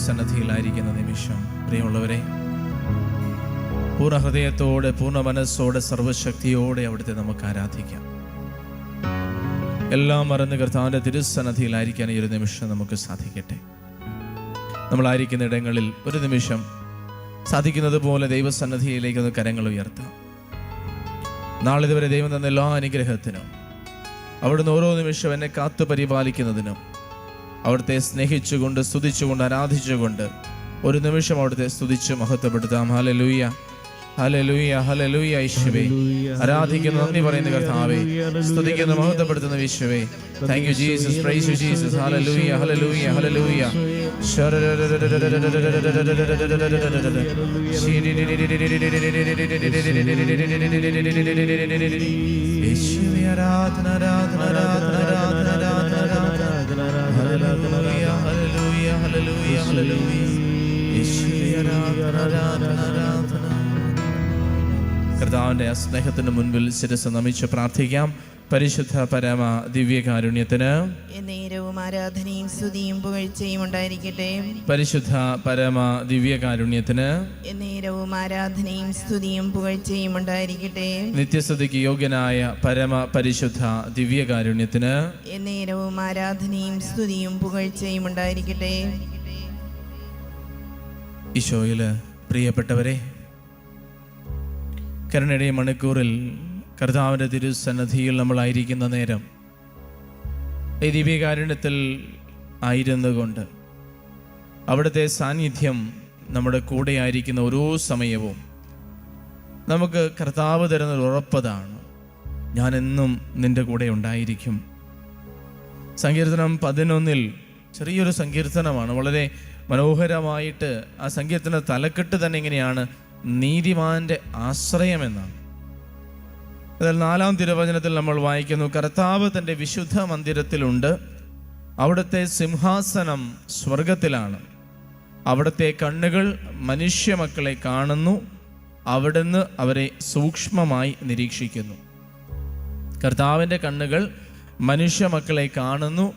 തിരുസന്നിധിയിലായിരിക്കുന്ന നിമിഷം പ്രിയമുള്ളവരെ, പൂർണ്ണ ഹൃദയത്തോടെ, പൂർണ്ണ മനസ്സോടെ, സർവശക്തിയോടെ അവിടുത്തെ നമുക്ക് ആരാധിക്കാം. എല്ലാം മറന്ന് കർത്താവിൻ്റെ തിരുസന്നിധിയിലായിരിക്കാൻ ഈ ഒരു നിമിഷം നമുക്ക് സാധിക്കട്ടെ. നമ്മളായിരിക്കുന്ന ഇടങ്ങളിൽ ഒരു നിമിഷം സാധിക്കുന്നത് പോലെ ദൈവസന്നിധിയിലേക്ക് ഒന്ന് കരങ്ങൾ ഉയർത്താം. നാളിതുവരെ ദൈവം തന്ന എല്ലാ അനുഗ്രഹത്തിനും, അവിടുന്ന് ഓരോ നിമിഷം എന്നെ കാത്തു പരിപാലിക്കുന്നതിനും, അവിടുത്തെ സ്നേഹിച്ചുകൊണ്ട്, സ്തുതിച്ചുകൊണ്ട്, ആരാധിച്ചുകൊണ്ട് ഒരു നിമിഷം അവിടുത്തെ സ്തുതിച്ച് മഹത്വപ്പെടുത്താം. Hallelujah, hallelujah, hallelujah. യേശുവേ, ആരാധിക്കുന്ന, നന്ദി പറയുന്ന കർത്താവേ, സ്തുതിക്കുന്ന, മഹത്വപ്പെടുത്തുന്ന യേശുവേ, thank you Jesus, praise you Jesus. Hallelujah, hallelujah, hallelujah. യേശുവേ, ആരാധന, ആരാധന, ആരാധന, ആരാധന, ആരാധന. Hallelujah, hallelujah, hallelujah, hallelujah. യേശുവേ, ആരാധന, ആരാധന, ആരാധന. കർത്താവിൻ്റെ ആ സ്നേഹത്തിന് മുൻപിൽ ശിരസ്സ് നമിച്ച് പ്രാർത്ഥിക്കാം. പരിശുദ്ധ പരമ ദിവ്യകാരുണ്യത്തിന് എന്നേരവും ആരാധനയും സ്തുതിയും പുകഴ്ചയും ഉണ്ടായിരിക്കട്ടെ. പരിശുദ്ധ പരമ ദിവ്യകാരുണ്യത്തിന് എന്നേരവും ആരാധനയും സ്തുതിയും പുകഴ്ചയും ഉണ്ടായിരിക്കട്ടെ. നിത്യസ്തുതിക്ക് യോഗ്യനായ പരമ പരിശുദ്ധ ദിവ്യകാരുണ്യത്തിന് എന്നേരവും ആരാധനയും സ്തുതിയും പുകഴ്ചയും ഉണ്ടായിരിക്കട്ടെ. ഈശോയിൽ പ്രിയപ്പെട്ടവരെ, കരുണയുടെ മണിക്കൂറിൽ കർത്താവിൻ്റെ തിരുസന്നിധിയിൽ നമ്മളായിരിക്കുന്ന നേരം, ഈ ദിവ്യകാരുണ്യത്തിൽ ആയിരുന്നുകൊണ്ട് അവിടുത്തെ സാന്നിധ്യം നമ്മുടെ കൂടെ ആയിരിക്കുന്ന ഓരോ സമയവും നമുക്ക് കർത്താവ് തരുന്നൊരു ഉറപ്പതാണ്, ഞാനെന്നും നിൻ്റെ കൂടെ ഉണ്ടായിരിക്കും. സങ്കീർത്തനം 11 ചെറിയൊരു സങ്കീർത്തനമാണ്, വളരെ മനോഹരമായിട്ട് ആ സങ്കീർത്തന തലക്കെട്ട് തന്നെ ഇങ്ങനെയാണ്, നീതിമാന്റെ ആശ്രയമെന്നാണ്. അതിൽ 4-ാം തിരുവചനത്തിൽ നമ്മൾ വായിക്കുന്നു, കർത്താവ് തൻ്റെ വിശുദ്ധ മന്ദിരത്തിലുണ്ട്, അവിടുത്തെ സിംഹാസനം സ്വർഗത്തിലാണ്, അവിടുത്തെ കണ്ണുകൾ മനുഷ്യമക്കളെ കാണുന്നു, അവിടുന്ന് അവരെ സൂക്ഷ്മമായി നിരീക്ഷിക്കുന്നു. കർത്താവിൻ്റെ കണ്ണുകൾ മനുഷ്യമക്കളെ കാണുന്നു,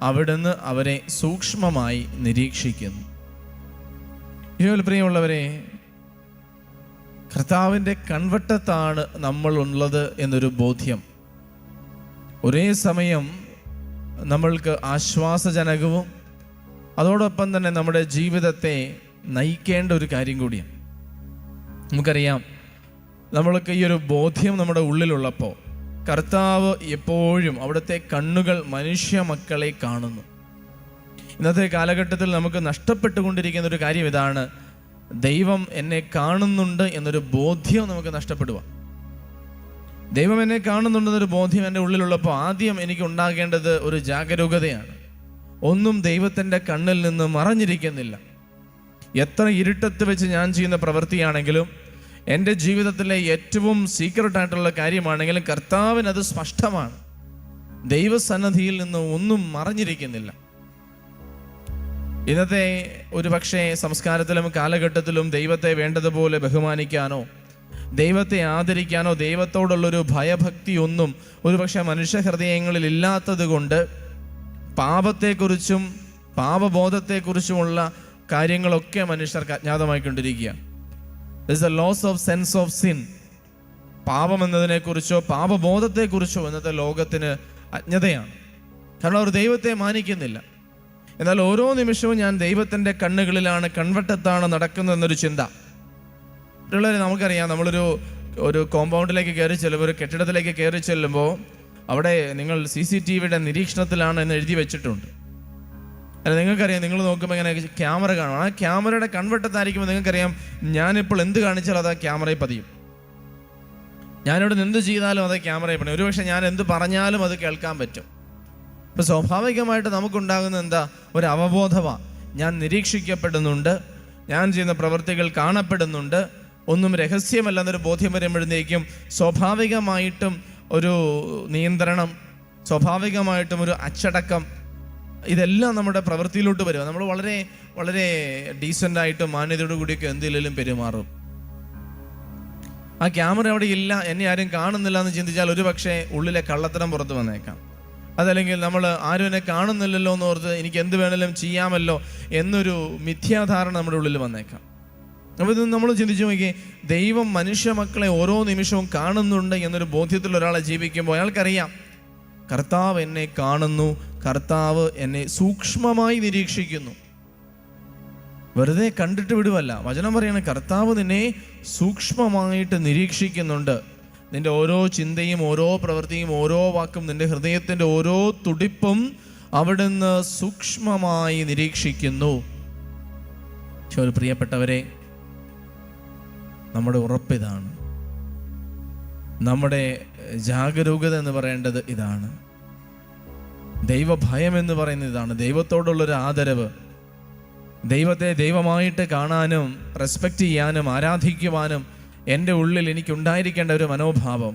അവിടുന്ന് അവരെ സൂക്ഷ്മമായി നിരീക്ഷിക്കുന്നു. ഇതിൽ പ്രിയമുള്ളവരെ, കർത്താവിൻ്റെ കൺവട്ടത്താണ് നമ്മൾ ഉള്ളത് എന്നൊരു ബോധ്യം ഒരേ സമയം നമ്മൾക്ക് ആശ്വാസജനകവും അതോടൊപ്പം തന്നെ നമ്മുടെ ജീവിതത്തെ നയിക്കേണ്ട ഒരു കാര്യം കൂടിയാണ്. നമുക്കറിയാം, നമ്മൾക്ക് ഈ ഒരു ബോധ്യം നമ്മുടെ ഉള്ളിലുള്ളപ്പോൾ കർത്താവ് എപ്പോഴും അവിടുത്തെ കണ്ണുകൾ മനുഷ്യ മക്കളെ കാണുന്നു. ഇന്നത്തെ കാലഘട്ടത്തിൽ നമുക്ക് നഷ്ടപ്പെട്ടുകൊണ്ടിരിക്കുന്ന ഒരു കാര്യം ഇതാണ്, ദൈവം എന്നെ കാണുന്നുണ്ട് എന്നൊരു ബോധ്യം നമുക്ക് നഷ്ടപ്പെടുക. ദൈവം എന്നെ കാണുന്നുണ്ടെന്നൊരു ബോധ്യം എൻ്റെ ഉള്ളിലുള്ളപ്പോൾ ആദ്യം എനിക്ക് ഉണ്ടാകേണ്ടത് ഒരു ജാഗരൂകതയാണ്. ഒന്നും ദൈവത്തിൻ്റെ കണ്ണിൽ നിന്ന് മറഞ്ഞിരിക്കുന്നില്ല. എത്ര ഇരുട്ടത്ത് വെച്ച് ഞാൻ ചെയ്യുന്ന പ്രവൃത്തിയാണെങ്കിലും, എൻ്റെ ജീവിതത്തിലെ ഏറ്റവും സീക്രട്ടായിട്ടുള്ള കാര്യമാണെങ്കിലും കർത്താവിനത് സ്പഷ്ടമാണ്. ദൈവസന്നിധിയിൽ നിന്ന് ഒന്നും മറഞ്ഞിരിക്കുന്നില്ല. ഇന്നത്തെ ഒരു പക്ഷേ സംസ്കാരത്തിലും കാലഘട്ടത്തിലും ദൈവത്തെ വേണ്ടതുപോലെ ബഹുമാനിക്കാനോ, ദൈവത്തെ ആദരിക്കാനോ, ദൈവത്തോടുള്ളൊരു ഭയഭക്തി ഒന്നും ഒരുപക്ഷെ മനുഷ്യ ഹൃദയങ്ങളിൽ ഇല്ലാത്തത് കൊണ്ട് പാപത്തെക്കുറിച്ചും പാപബോധത്തെക്കുറിച്ചുമുള്ള കാര്യങ്ങളൊക്കെ മനുഷ്യർക്ക് അജ്ഞാതമായിക്കൊണ്ടിരിക്കുക. This a loss of sense of sin. പാപം എന്നതിനെക്കുറിച്ചോ പാപബോധത്തെക്കുറിച്ചോ ഇന്നത്തെ ലോകത്തിന് അജ്ഞതയാണ്. കാരണം അവർ ദൈവത്തെ മാനിക്കുന്നില്ല. എന്നാൽ ഓരോ നിമിഷവും ഞാൻ ദൈവത്തിൻ്റെ കണ്ണുകളിലാണ്, കൺവട്ടത്താണ് നടക്കുന്നതെന്നൊരു ചിന്ത. പിള്ളേരെ, നമുക്കറിയാം, നമ്മളൊരു കോമ്പൗണ്ടിലേക്ക് കയറി ചെല്ലുമ്പോൾ, ഒരു കെട്ടിടത്തിലേക്ക് കയറി ചെല്ലുമ്പോൾ അവിടെ നിങ്ങൾ CCTVയുടെ നിരീക്ഷണത്തിലാണ് എന്ന് എഴുതി വെച്ചിട്ടുണ്ട്. അല്ല, നിങ്ങൾക്കറിയാം, നിങ്ങൾ നോക്കുമ്പോൾ ഇങ്ങനെ ക്യാമറ കാണും. ആ ക്യാമറയുടെ കൺവട്ടത്തായിരിക്കുമ്പോൾ നിങ്ങൾക്കറിയാം, ഞാനിപ്പോൾ എന്ത് കാണിച്ചാലും അത് ആ ക്യാമറയിൽ പതിയും. ഞാനിവിടെ എന്ത് ചെയ്താലും അത് ക്യാമറയിൽ പതിയും. ഒരുപക്ഷെ ഞാൻ എന്ത് പറഞ്ഞാലും അത് കേൾക്കാൻ പറ്റും. അപ്പോൾ സ്വാഭാവികമായിട്ട് നമുക്കുണ്ടാകുന്ന എന്താ, ഒരു അവബോധമാണ്. ഞാൻ നിരീക്ഷിക്കപ്പെടുന്നുണ്ട്, ഞാൻ ചെയ്യുന്ന പ്രവൃത്തികൾ കാണപ്പെടുന്നുണ്ട്, ഒന്നും രഹസ്യമല്ലെന്നൊരു ബോധ്യം വരുമ്പോഴത്തേക്കും സ്വാഭാവികമായിട്ടും ഒരു നിയന്ത്രണം, സ്വാഭാവികമായിട്ടും ഒരു അച്ചടക്കം, ഇതെല്ലാം നമ്മുടെ പ്രവൃത്തിയിലോട്ട് വരും. നമ്മൾ വളരെ വളരെ ഡീസൻ്റായിട്ടും മാന്യതയോടു കൂടിയൊക്കെ എന്തെങ്കിലും പെരുമാറും. ആ ക്യാമറ അവിടെ ഇല്ല, എന്നെ ആരും കാണുന്നില്ല എന്ന് ചിന്തിച്ചാൽ ഒരു പക്ഷേ ഉള്ളിലെ കള്ളത്തരം പുറത്ത് വന്നേക്കാം. അതല്ലെങ്കിൽ നമ്മൾ ആരും എന്നെ കാണുന്നില്ലല്ലോ എന്ന് ഓർത്ത് എനിക്ക് എന്ത് വേണമെങ്കിലും ചെയ്യാമല്ലോ എന്നൊരു മിഥ്യാധാരണ നമ്മുടെ ഉള്ളിൽ വന്നേക്കാം. അപ്പോൾ ഇത് നമ്മൾ ചിന്തിച്ചു നോക്കി, ദൈവം മനുഷ്യ മക്കളെ ഓരോ നിമിഷവും കാണുന്നുണ്ട് എന്നൊരു ബോധ്യത്തിൽ ഒരാളെ ജീവിക്കുമ്പോൾ അയാൾക്കറിയാം കർത്താവ് എന്നെ കാണുന്നു, കർത്താവ് എന്നെ സൂക്ഷ്മമായി നിരീക്ഷിക്കുന്നു. വെറുതെ കണ്ടിട്ട് വിടുവല്ല. വചനം പറയണ കർത്താവ് നിന്നെ സൂക്ഷ്മമായിട്ട് നിരീക്ഷിക്കുന്നുണ്ട്. നിന്റെ ഓരോ ചിന്തയും ഓരോ പ്രവൃത്തിയും ഓരോ വാക്കും നിന്റെ ഹൃദയത്തിൻ്റെ ഓരോ തുടിപ്പും അവിടുന്ന് സൂക്ഷ്മമായി നിരീക്ഷിക്കുന്നു. പ്രിയപ്പെട്ടവരെ, നമ്മുടെ ഉറപ്പിതാണ്, നമ്മുടെ ജാഗരൂകത എന്ന് പറയേണ്ടത് ഇതാണ്, ദൈവഭയം എന്ന് പറയുന്നത് ഇതാണ്, ദൈവത്തോടുള്ളൊരു ആദരവ്, ദൈവത്തെ ദൈവമായിട്ട് കാണാനും റെസ്പെക്റ്റ് ചെയ്യാനും ആരാധിക്കുവാനും എൻ്റെ ഉള്ളിൽ എനിക്കുണ്ടായിരിക്കേണ്ട ഒരു മനോഭാവം.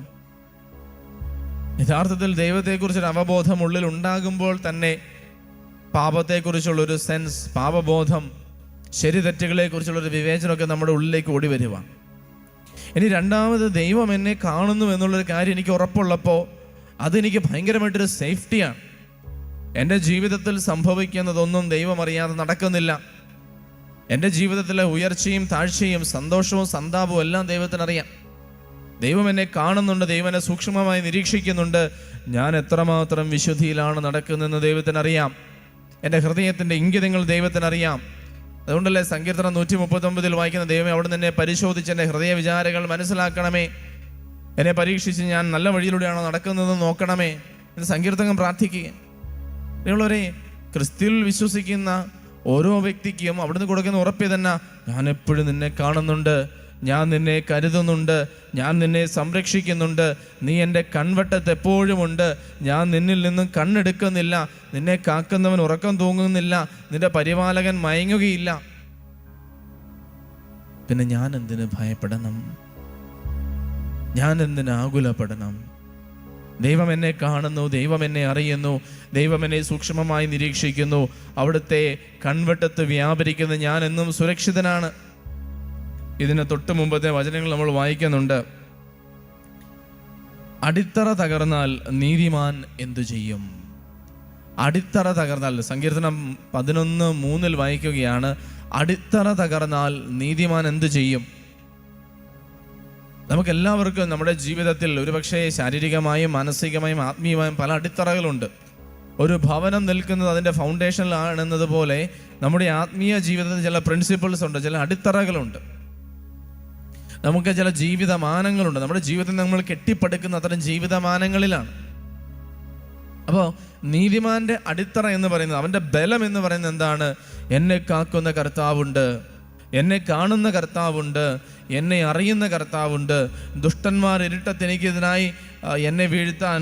യഥാർത്ഥത്തിൽ ദൈവത്തെക്കുറിച്ചൊരു അവബോധം ഉള്ളിൽ ഉണ്ടാകുമ്പോൾ തന്നെ പാപത്തെക്കുറിച്ചുള്ളൊരു സെൻസ്, പാപബോധം, ശരി തെറ്റുകളെക്കുറിച്ചുള്ളൊരു വിവേചനമൊക്കെ നമ്മുടെ ഉള്ളിലേക്ക് ഓടി വരുക. ഇനി രണ്ടാമത്, ദൈവം എന്നെ കാണുന്നു എന്നുള്ളൊരു കാര്യം എനിക്ക് ഉറപ്പുള്ളപ്പോൾ അതെനിക്ക് ഭയങ്കരമായിട്ടൊരു സേഫ്റ്റിയാണ്. എൻ്റെ ജീവിതത്തിൽ സംഭവിക്കുന്നതൊന്നും ദൈവം അറിയാതെ നടക്കുന്നില്ല. എൻ്റെ ജീവിതത്തിലെ ഉയർച്ചയും താഴ്ചയും സന്തോഷവും സന്താപവും എല്ലാം ദൈവത്തിനറിയാം. ദൈവം എന്നെ കാണുന്നുണ്ട്, ദൈവം എന്നെ സൂക്ഷ്മമായി നിരീക്ഷിക്കുന്നുണ്ട്. ഞാൻ എത്രമാത്രം വിശുദ്ധിയിലാണ് നടക്കുന്നതെന്ന് ദൈവത്തിനറിയാം. എൻ്റെ ഹൃദയത്തിൻ്റെ ഇംഗിതങ്ങൾ ദൈവത്തിനറിയാം. അതുകൊണ്ടല്ലേ സങ്കീർത്തനം 139 വായിക്കുന്ന, ദൈവമേ അവിടുന്ന് എന്നെ പരിശോധിച്ച് എൻ്റെ ഹൃദയ വിചാരങ്ങൾ മനസ്സിലാക്കണമേ, എന്നെ പരീക്ഷിച്ച് ഞാൻ നല്ല വഴിയിലൂടെയാണോ നടക്കുന്നതെന്ന് നോക്കണമേ എന്ന് സങ്കീർത്തനം പ്രാർത്ഥിക്കുക. നിങ്ങളൊരേ ക്രിസ്തുവിൽ വിശ്വസിക്കുന്ന ഓരോ വ്യക്തിക്കും അവിടുന്ന് കൊടുക്കുന്ന ഉറപ്പ് തന്നെ, ഞാൻ എപ്പോഴും നിന്നെ കാണുന്നുണ്ട്, ഞാൻ നിന്നെ കരുതുന്നുണ്ട്, ഞാൻ നിന്നെ സംരക്ഷിക്കുന്നുണ്ട്, നീ എൻ്റെ കൺവട്ടത്ത് എപ്പോഴും ഉണ്ട്, ഞാൻ നിന്നിൽ നിന്നും കണ്ണെടുക്കുന്നില്ല, നിന്നെ കാക്കുന്നവൻ ഉറക്കം തൂങ്ങുന്നില്ല, നിന്റെ പരിപാലകൻ മയങ്ങുകയില്ല. പിന്നെ ഞാൻ എന്തിന് ഭയപ്പെടണം? ഞാൻ എന്തിന് ആകുലപ്പെടണം? ദൈവം എന്നെ കാണുന്നു, ദൈവം എന്നെ അറിയുന്നു, ദൈവം എന്നെ സൂക്ഷ്മമായി നിരീക്ഷിക്കുന്നു. അവിടുത്തെ കൺവട്ടത്ത് വ്യാപരിക്കുന്ന ഞാൻ എന്നും സുരക്ഷിതനാണ്. ഇതിന് തൊട്ട് മുമ്പത്തെ വചനങ്ങൾ നമ്മൾ വായിക്കുന്നുണ്ട്. അടിത്തറ തകർന്നാൽ നീതിമാൻ എന്തു ചെയ്യും? അടിത്തറ തകർന്നാൽ, സങ്കീർത്തനം 11:3 വായിക്കുകയാണ്, അടിത്തറ തകർന്നാൽ നീതിമാൻ എന്തു ചെയ്യും? നമുക്കെല്ലാവർക്കും നമ്മുടെ ജീവിതത്തിൽ ഒരുപക്ഷെ ശാരീരികമായും മാനസികമായും ആത്മീയമായും പല അടിത്തറകളുണ്ട്. ഒരു ഭവനം നിൽക്കുന്നത് അതിൻ്റെ ഫൗണ്ടേഷനിലാണെന്നതുപോലെ നമ്മുടെ ആത്മീയ ജീവിതത്തിൽ ചില പ്രിൻസിപ്പിൾസ് ഉണ്ട്, ചില അടിത്തറകളുണ്ട്, നമുക്ക് ചില ജീവിതമാനങ്ങളുണ്ട്. നമ്മുടെ ജീവിതത്തിൽ നമ്മൾ കെട്ടിപ്പടുക്കുന്ന അത്തരം ജീവിതമാനങ്ങളിലാണ്. അപ്പോൾ നീതിമാന്റെ അടിത്തറ എന്ന് പറയുന്നത്, അവൻ്റെ ബലം എന്ന് പറയുന്നത് എന്താണ്? എന്നെ കാക്കുന്ന കർത്താവുണ്ട്, എന്നെ കാണുന്ന കർത്താവുണ്ട്, എന്നെ അറിയുന്ന കർത്താവുണ്ട്. ദുഷ്ടന്മാർ ഇരുട്ടത്ത് എനിക്കിതിനായി എന്നെ വീഴ്ത്താൻ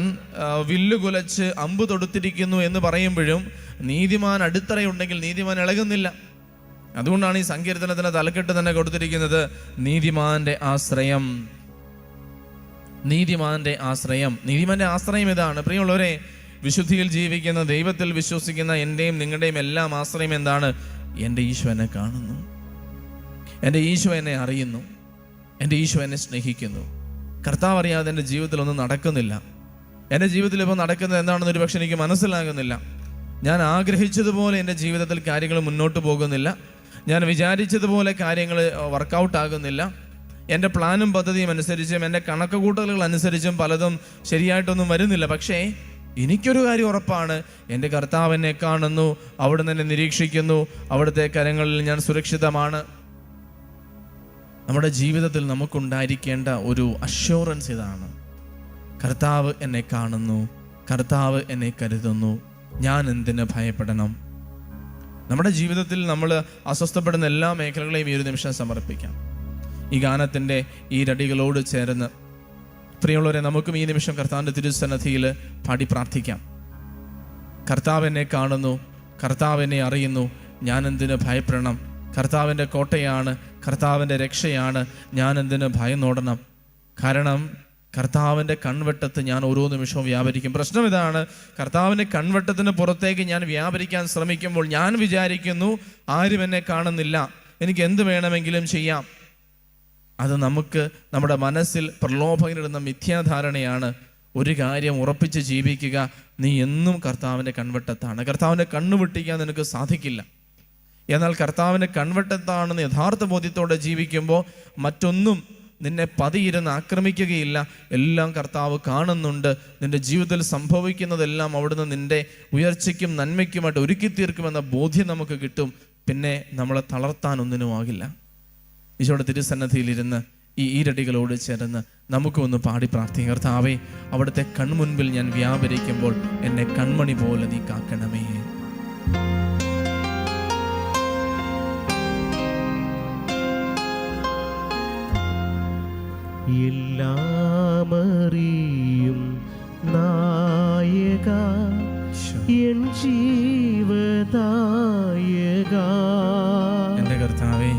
വില്ലുകുലച്ച് അമ്പ് തൊടുത്തിരിക്കുന്നു എന്ന് പറയുമ്പോഴും നീതിമാൻ അടിത്തറയുണ്ടെങ്കിൽ നീതിമാൻ ഇളകുന്നില്ല. അതുകൊണ്ടാണ് ഈ സങ്കീർത്തനത്തിന് തലക്കെട്ട് തന്നെ കൊടുത്തിരിക്കുന്നത്, നീതിമാന്റെ ആശ്രയം. നീതിമാന്റെ ആശ്രയം. നീതിമാന്റെ ആശ്രയം ഇതാണ് പ്രിയമുള്ളവരെ. വിശുദ്ധിയിൽ ജീവിക്കുന്ന, ദൈവത്തിൽ വിശ്വസിക്കുന്ന എൻ്റെയും നിങ്ങളുടെയും എല്ലാം ആശ്രയം എന്താണ്? എൻ്റെ ഈശോ എന്നെ കാണുന്നു, എൻ്റെ ഈശോ എന്നെ അറിയുന്നു, എൻ്റെ ഈശോ എന്നെ സ്നേഹിക്കുന്നു. കർത്താവ് അറിയാതെ എൻ്റെ ജീവിതത്തിൽ ഒന്നും നടക്കുന്നില്ല. എൻ്റെ ജീവിതത്തിൽ ഇപ്പോൾ നടക്കുന്നത് എന്താണെന്ന് ഒരു പക്ഷെ എനിക്ക് മനസ്സിലാകുന്നില്ല. ഞാൻ ആഗ്രഹിച്ചതുപോലെ എൻ്റെ ജീവിതത്തിൽ കാര്യങ്ങൾ മുന്നോട്ട് പോകുന്നില്ല. ഞാൻ വിചാരിച്ചതുപോലെ കാര്യങ്ങൾ വർക്കൗട്ട് ആകുന്നില്ല. എൻ്റെ പ്ലാനും പദ്ധതിയും അനുസരിച്ചും എൻ്റെ കണക്കുകൂട്ടലുകൾ അനുസരിച്ചും പലതും ശരിയായിട്ടൊന്നും വരുന്നില്ല. പക്ഷേ എനിക്കൊരു കാര്യം ഉറപ്പാണ്, എൻ്റെ കർത്താവ് എന്നെ കാണുന്നു, അവിടുന്ന് എന്നെ നിരീക്ഷിക്കുന്നു, അവിടുത്തെ കരങ്ങളിൽ ഞാൻ സുരക്ഷിതമാണ്. നമ്മുടെ ജീവിതത്തിൽ നമുക്കുണ്ടായിരിക്കേണ്ട ഒരു അഷ്യൂറൻസ് ഇതാണ്, കർത്താവ് എന്നെ കാണുന്നു, കർത്താവ് എന്നെ കരുതുന്നു, ഞാൻ എന്തിന് ഭയപ്പെടണം? നമ്മുടെ ജീവിതത്തിൽ നമ്മൾ അസ്വസ്ഥപ്പെടുന്ന എല്ലാ മേഖലകളെയും ഈ ഒരു നിമിഷം സമർപ്പിക്കാം. ഈ ഗാനത്തിൻ്റെ ഈ രടികളോട് ചേർന്ന് പ്രിയമുള്ളവരെ, നമുക്കും ഈ നിമിഷം കർത്താവിൻ്റെ തിരുസന്നിധിയിൽ പാടി പ്രാർത്ഥിക്കാം. കർത്താവ് എന്നെ കാണുന്നു, കർത്താവ് എന്നെ അറിയുന്നു, ഞാൻ എന്തിന് ഭയപ്പെടണം? കർത്താവിൻ്റെ കോട്ടയാണ്, കർത്താവിൻ്റെ രക്ഷയാണ്, ഞാൻ എന്തിന് ഭയം നോടണം? കാരണം കർത്താവിൻ്റെ കൺവെട്ടത്ത് ഞാൻ ഓരോ നിമിഷവും വ്യാപരിക്കും. പ്രശ്നം ഇതാണ്, കർത്താവിൻ്റെ കൺവെട്ടത്തിന് പുറത്തേക്ക് ഞാൻ വ്യാപരിക്കാൻ ശ്രമിക്കുമ്പോൾ ഞാൻ വിചാരിക്കുന്നു ആരും എന്നെ കാണുന്നില്ല, എനിക്ക് എന്ത് വേണമെങ്കിലും ചെയ്യാം. അത് നമുക്ക് നമ്മുടെ മനസ്സിൽ പ്രലോഭനമിടുന്ന മിഥ്യാധാരണയാണ്. ഒരു കാര്യം ഉറപ്പിച്ച് ജീവിക്കുക, നീ എന്നും കർത്താവിൻ്റെ കൺവെട്ടത്താണ്. കർത്താവിൻ്റെ കണ്ണു വെട്ടിക്കാൻ നിനക്ക് സാധിക്കില്ല. എന്നാൽ കർത്താവിൻ്റെ കൺവെട്ടത്താണെന്ന് യഥാർത്ഥ ബോധ്യത്തോടെ ജീവിക്കുമ്പോൾ മറ്റൊന്നും നിന്നെ പതിയിരുന്ന് ആക്രമിക്കുകയില്ല. എല്ലാം കർത്താവ് കാണുന്നുണ്ട്. നിന്റെ ജീവിതത്തിൽ സംഭവിക്കുന്നതെല്ലാം അവിടുന്ന് നിന്റെ ഉയർച്ചയ്ക്കും നന്മയ്ക്കുമായിട്ട് ഒരുക്കി തീർക്കുമെന്ന ബോധ്യം നമുക്ക് കിട്ടും. പിന്നെ നമ്മളെ തളർത്താൻ ഒന്നിനുമാകില്ല. ഈശോയുടെ തിരുസന്നദ്ധിയിലിരുന്ന് ഈ ഈരടികളോട് ചേർന്ന് നമുക്കൊന്ന് പാടി പ്രാർത്ഥിക്കാം. കർത്താവേ, അവിടുത്തെ കൺമുൻപിൽ ഞാൻ വ്യാപരിക്കുമ്പോൾ എന്നെ കൺമണി പോലെ നീ കാക്കണമേ. എല്ലാമറിയും നായക, എൻ ജീവദായക, എൻ്റെ കർത്താവേ,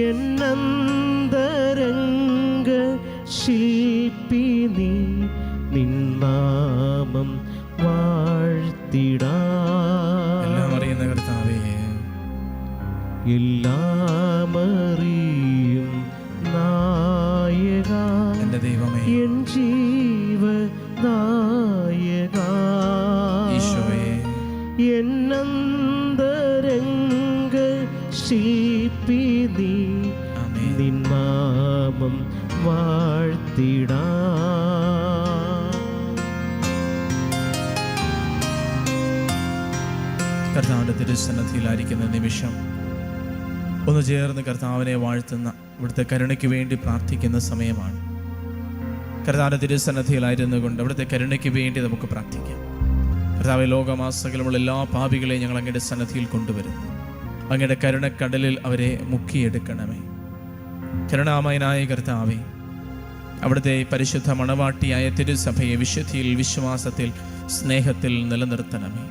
എന്നന്തരംഗ ശില്പി നീ, നിന്നാമം വാഴ്ത്തിടാ. എല്ലാം അറിയുന്ന കർത്താവേ, എല്ലാമറിയും നായക, എൻ്റെ ദൈവമേ, എൻ ജീവദായക, ഈശോയേ, എന്നന്തരംഗ ശില്പി നീ, നിന്നാമം വാഴ്ത്തിടാ. കർത്താവിൻ്റെ തിരുസന്നിധിയിലായിരിക്കുന്ന നിമിഷം ഒന്ന് ചേർന്ന് കർത്താവിനെ വാഴ്ത്തുന്ന, ഇവിടുത്തെ കരുണയ്ക്ക് വേണ്ടി പ്രാർത്ഥിക്കുന്ന സമയമാണ്. കർത്താവിൻ്റെ തിരുസന്നിധിയിലായിരുന്നു കൊണ്ട് അവിടുത്തെ കരുണയ്ക്ക് വേണ്ടി നമുക്ക് പ്രാർത്ഥിക്കാം. കർത്താവെ, ലോകമാസകലമുള്ള എല്ലാ പാപികളെയും ഞങ്ങൾ അങ്ങയുടെ സന്നിധിയിൽ കൊണ്ടുവരുന്നു. അങ്ങയുടെ കരുണക്കടലിൽ അവരെ മുക്കിയെടുക്കണമേ. കരുണാമയനായ കർത്താവെ, അവിടുത്തെ പരിശുദ്ധ മണവാട്ടിയായ തിരുസഭയെ വിശുദ്ധിയിൽ, വിശ്വാസത്തിൽ, സ്നേഹത്തിൽ നിലനിർത്തണമേ.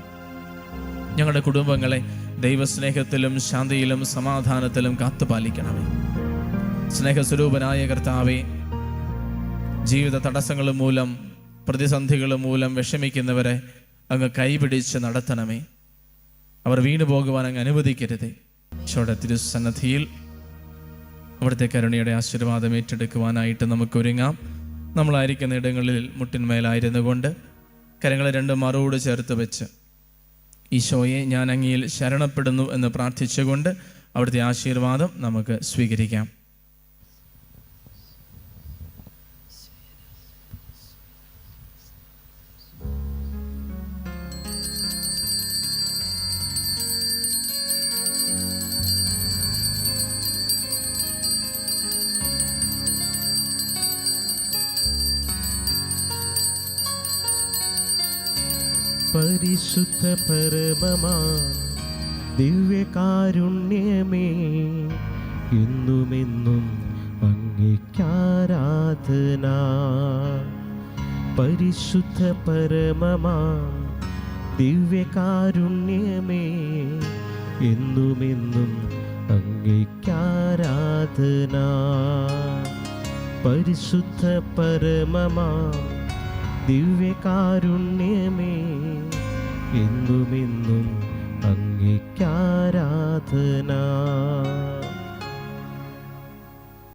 ഞങ്ങളുടെ കുടുംബങ്ങളെ ദൈവസ്നേഹത്തിലും ശാന്തിയിലും സമാധാനത്തിലും കാത്തുപാലിക്കണമേ. സ്നേഹസ്വരൂപനായ കർത്താവെ, ജീവിത തടസ്സങ്ങൾ മൂലം, പ്രതിസന്ധികൾ മൂലം വിഷമിക്കുന്നവരെ അങ്ങ് കൈപിടിച്ച് നടത്തണമേ. അവർ വീണു പോകുവാൻ അങ്ങ് അനുവദിക്കരുതേ. ഈശോയുടെ തിരുസന്നിധിയിൽ അവിടുത്തെ കരുണയുടെ ആശീർവാദം ഏറ്റെടുക്കുവാനായിട്ട് നമുക്കൊരുങ്ങാം. നമ്മളായിരിക്കുന്ന ഇടങ്ങളിൽ മുട്ടിന്മേലായിരുന്നു കൊണ്ട് കരങ്ങളെ രണ്ടും മറുവോട് ചേർത്ത് വെച്ച് ഈശോയെ, ഞാൻ അങ്ങയിൽ ശരണപ്പെടുന്നു എന്ന് പ്രാർത്ഥിച്ചുകൊണ്ട് അവിടുത്തെ ആശീർവാദം നമുക്ക് സ്വീകരിക്കാം. പരിശുദ്ധ പരമമാ ദിവ്യകാരുണ്യമേ, എന്നുമെന്നും അങ്ങേക്കാരാധന. പരിശുദ്ധ പരമമാ ദിവ്യകാരുണ്യമേ, എന്നുമെന്നും അങ്ങേക്കാരാധന. പരിശുദ്ധ പരമമാ ദിവ്യകാരുണ്യമേ, എന്നുമെന്നും അങ്ങേക്കാരാധന.